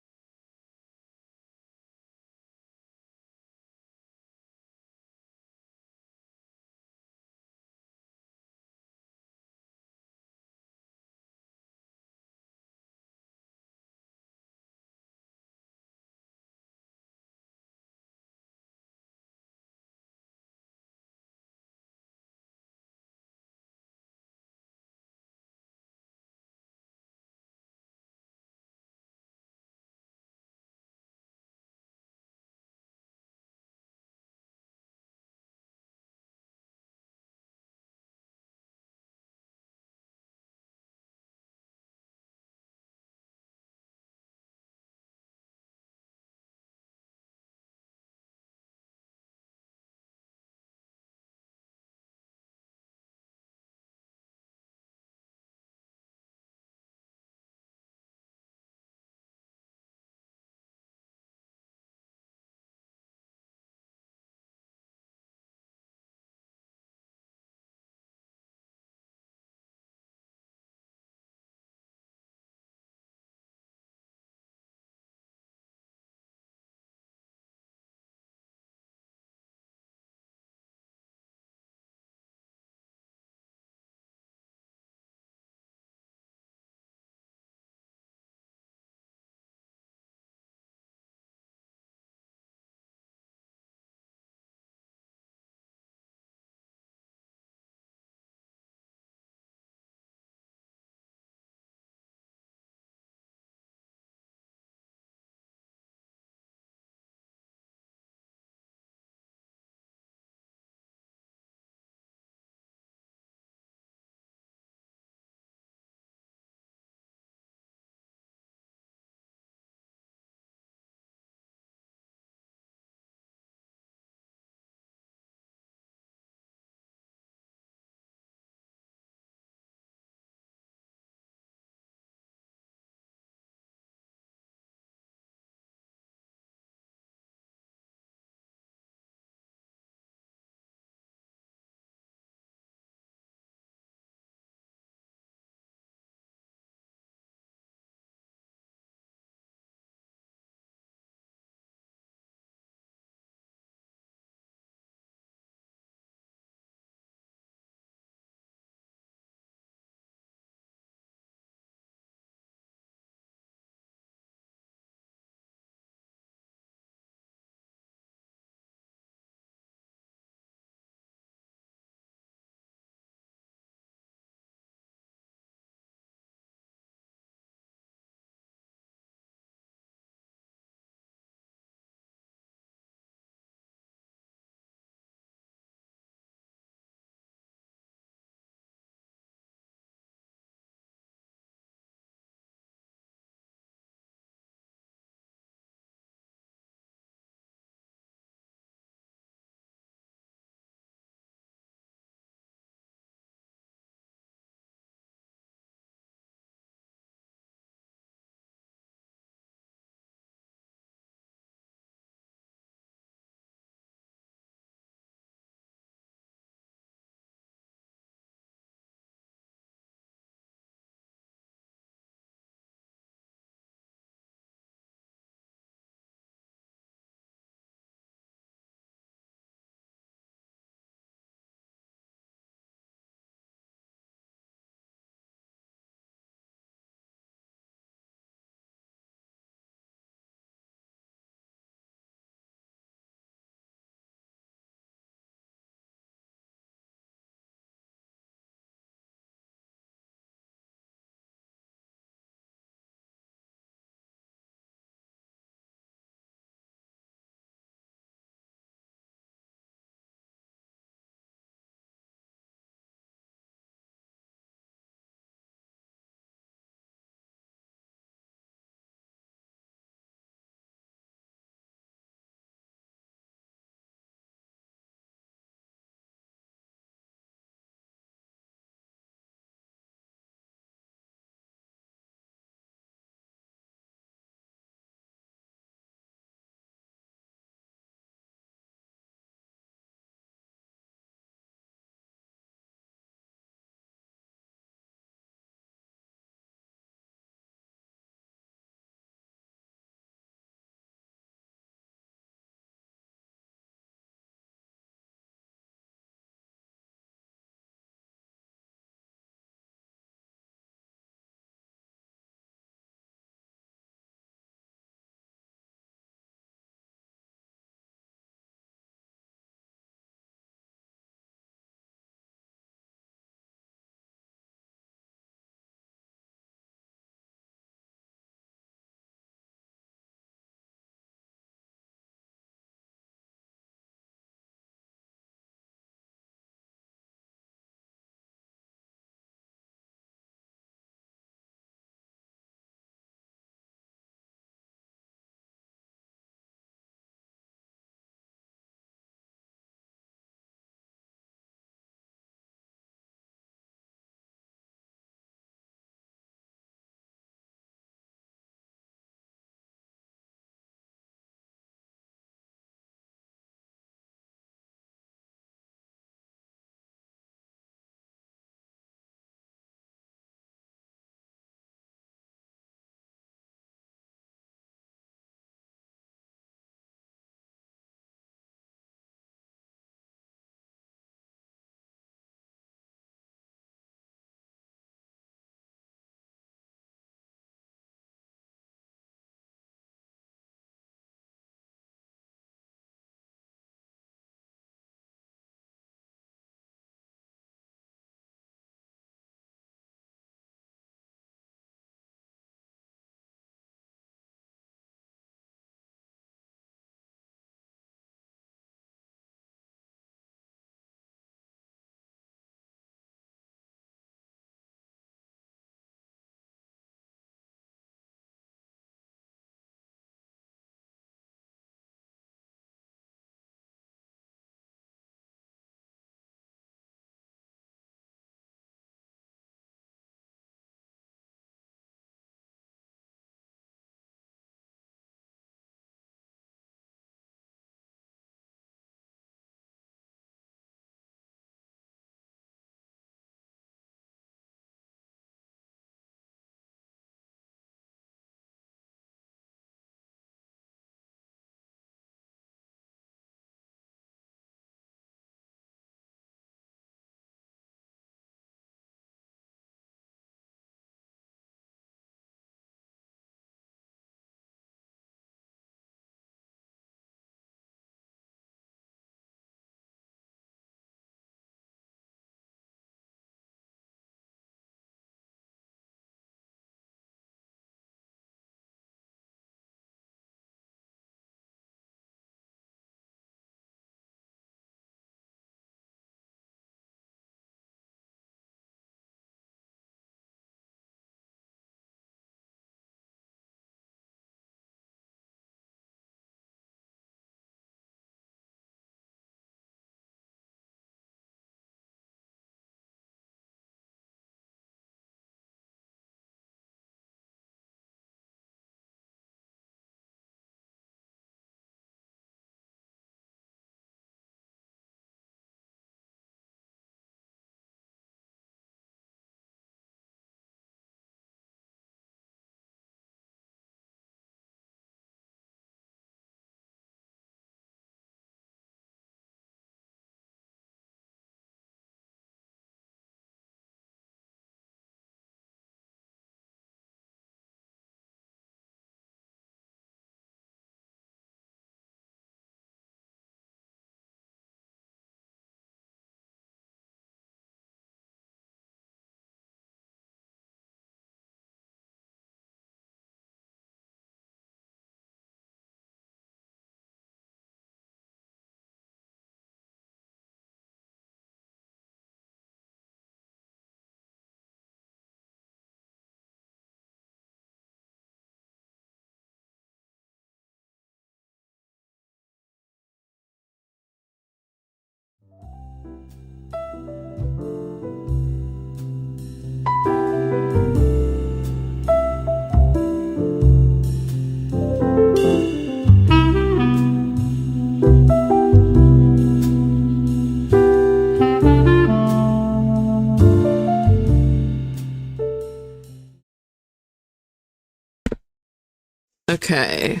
Okay,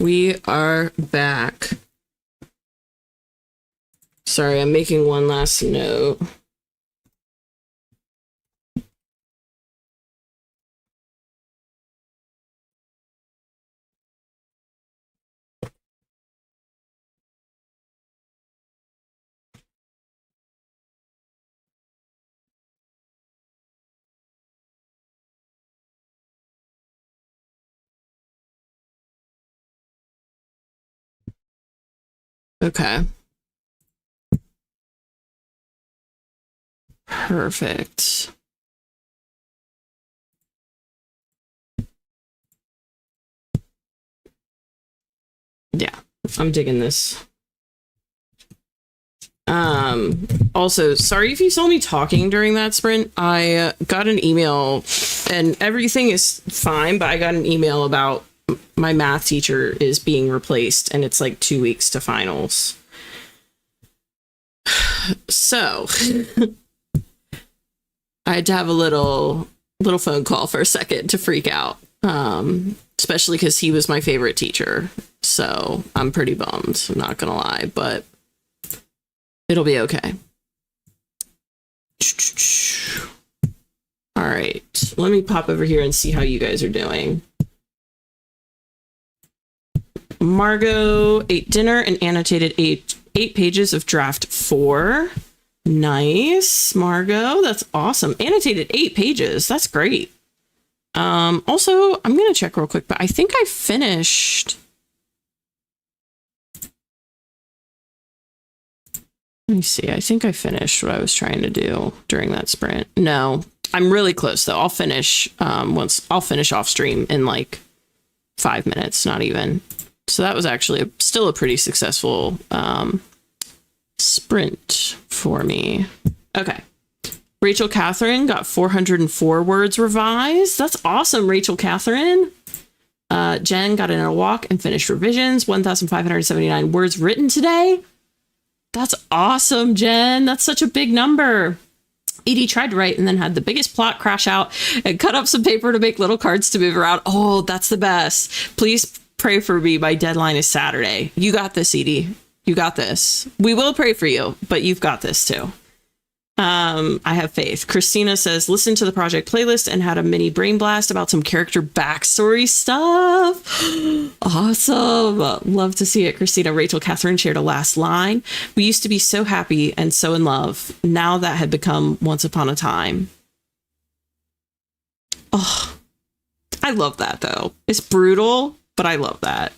we are back. Sorry, I'm making one last note. Okay. Perfect. Yeah, I'm digging this. Also, sorry if you saw me talking during that sprint. I got an email and everything is fine, but I got an email about my math teacher is being replaced and it's like 2 weeks to finals. So I had to have a little phone call for a second to freak out. Especially because he was my favorite teacher. So I'm pretty bummed, I'm not gonna lie, but it'll be okay. All right, let me pop over here and see how you guys are doing. Margot ate dinner and annotated eight pages of draft 4. Nice, Margot. That's awesome. Annotated 8 pages. That's great. Also, I'm going to check real quick, but I think I finished. Let me see. I think I finished what I was trying to do during that sprint. No, I'm really close though. I'll finish I'll finish off stream in like 5 minutes, not even. So that was actually still a pretty successful sprint for me. Okay. Rachel Catherine got 404 words revised. That's awesome, Rachel Catherine. Jen got in a walk and finished revisions. 1,579 words written today. That's awesome, Jen. That's such a big number. Edie tried to write and then had the biggest plot crash out and cut up some paper to make little cards to move around. Oh, that's the best. Please pray for me. My deadline is Saturday. You got this, Edie. You got this. We will pray for you, but you've got this too. I have faith. Christina says, listen to the project playlist and had a mini brain blast about some character backstory stuff. Awesome. Love to see it. Christina. Rachel Catherine shared a last line. We used to be so happy and so in love. Now that had become once upon a time. Oh, I love that though. It's brutal, but I love that.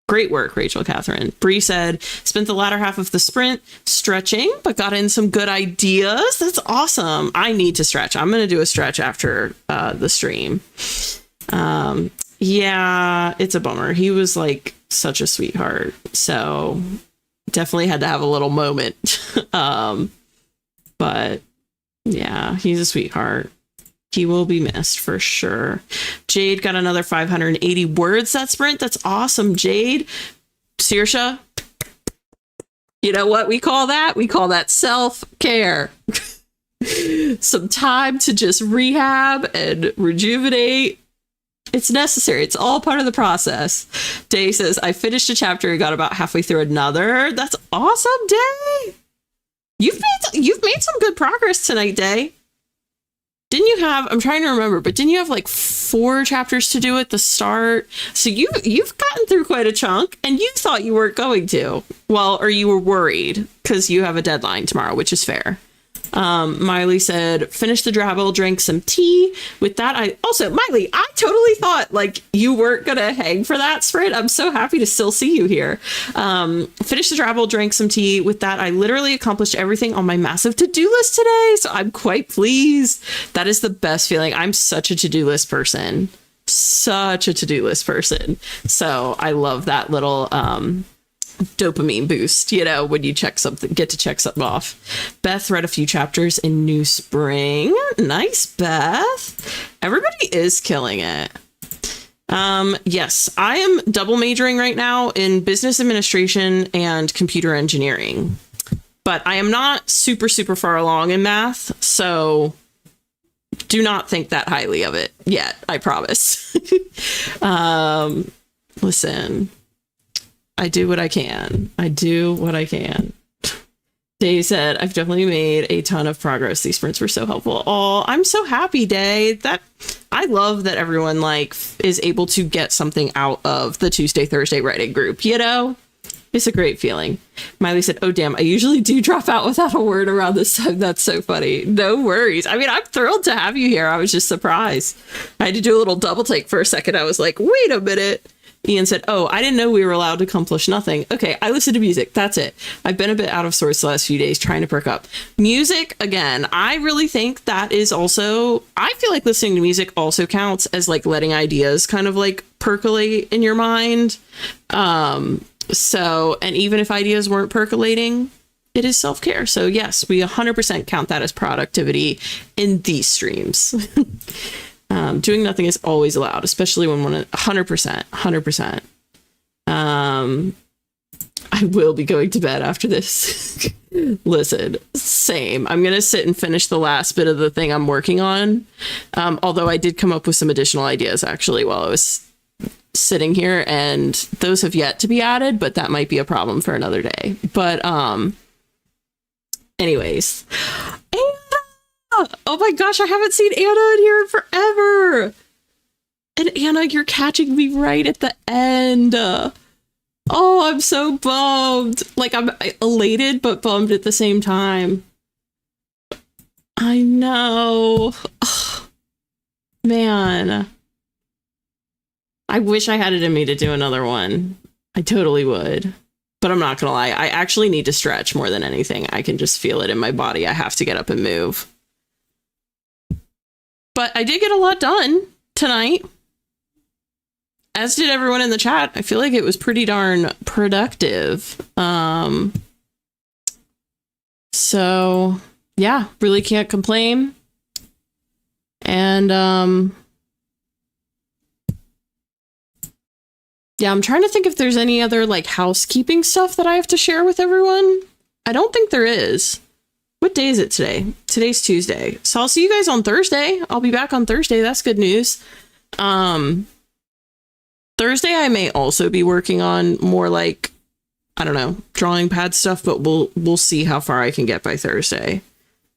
Great work, Rachel Catherine. Bree said, spent the latter half of the sprint stretching, but got in some good ideas. That's awesome. I need to stretch. I'm going to do a stretch after the stream. Yeah, it's a bummer. He was like such a sweetheart. So definitely had to have a little moment. But yeah, he's a sweetheart. He will be missed for sure. Jade got another 580 words that sprint. That's awesome, Jade. Saoirse, you know what we call that? We call that self-care. Some time to just rehab and rejuvenate. It's necessary. It's all part of the process. Day says, I finished a chapter and got about halfway through another. That's awesome, Day. You've made some good progress tonight, Day. Didn't you have, I'm trying to remember, but didn't you have like 4 chapters to do at the start? So you've gotten through quite a chunk and you thought you weren't going to. Well, or you were worried because you have a deadline tomorrow, which is fair. Miley said, finish the drabble, drank some tea. With that, Miley, I totally thought like you weren't gonna hang for that sprint. I'm so happy to still see you here. Finished the drabble, drank some tea. With that, I literally accomplished everything on my massive to-do list today. So I'm quite pleased. That is the best feeling. I'm such a to-do list person. Such a to-do list person. So I love that little dopamine boost, you know, when you get to check something off. Beth read a few chapters in New Spring. Nice, Beth. Everybody is killing it. Yes, I am double majoring right now in business administration and computer engineering, but I am not super far along in math. So Do not think that highly of it yet, I promise. Listen, I do what I can. I do what I can. Day said, I've definitely made a ton of progress. These sprints were so helpful. Oh, I'm so happy, Day. That I love that everyone like is able to get something out of the Tuesday, Thursday writing group. You know, it's a great feeling. Miley said, oh, damn, I usually do drop out without a word around this time. That's so funny. No worries. I mean, I'm thrilled to have you here. I was just surprised. I had to do a little double take for a second. I was like, wait a minute. Ian said, oh, I didn't know we were allowed to accomplish nothing. Okay, I listen to music. That's it. I've been a bit out of sorts the last few days trying to perk up. Music, again, I really think that is also, I feel like listening to music also counts as like letting ideas kind of like percolate in your mind. So, and even if ideas weren't percolating, it is self-care. So yes, we 100% count that as productivity in these streams. Doing nothing is always allowed, especially when 100%. I will be going to bed after this. Listen, same. I'm going to sit and finish the last bit of the thing I'm working on. Although I did come up with some additional ideas actually while I was sitting here, and those have yet to be added, but that might be a problem for another day. But anyways, oh my gosh, I haven't seen Anna in here in forever. And Anna, you're catching me right at the end. Oh, I'm so bummed. Like, I'm elated, but bummed at the same time. I know. Oh, man. I wish I had it in me to do another one. I totally would. But I'm not gonna lie. I actually need to stretch more than anything. I can just feel it in my body. I have to get up and move. But I did get a lot done tonight, as did everyone in the chat. I feel like it was pretty darn productive. So yeah, really can't complain. And yeah, I'm trying to think if there's any other like housekeeping stuff that I have to share with everyone. I don't think there is. What day is it today? Today's Tuesday. So I'll see you guys on Thursday. I'll be back on Thursday. That's good news. Thursday, I may also be working on more like, I don't know, drawing pad stuff, but we'll see how far I can get by Thursday.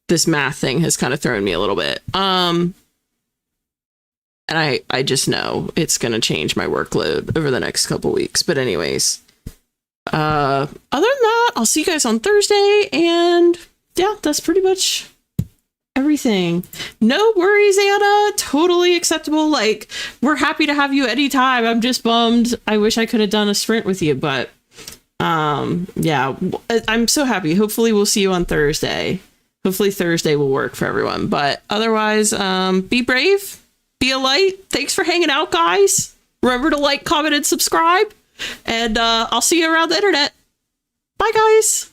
This math thing has kind of thrown me a little bit. And I just know it's going to change my workload over the next couple weeks. But anyways, other than that, I'll see you guys on Thursday, and yeah, that's pretty much everything. No worries, Anna. Totally acceptable. Like, we're happy to have you anytime. I'm just bummed. I wish I could have done a sprint with you, but yeah, I'm so happy. Hopefully we'll see you on Thursday. Hopefully Thursday will work for everyone. But otherwise, be brave. Be a light. Thanks for hanging out, guys. Remember to like, comment, and subscribe. And I'll see you around the internet. Bye, guys.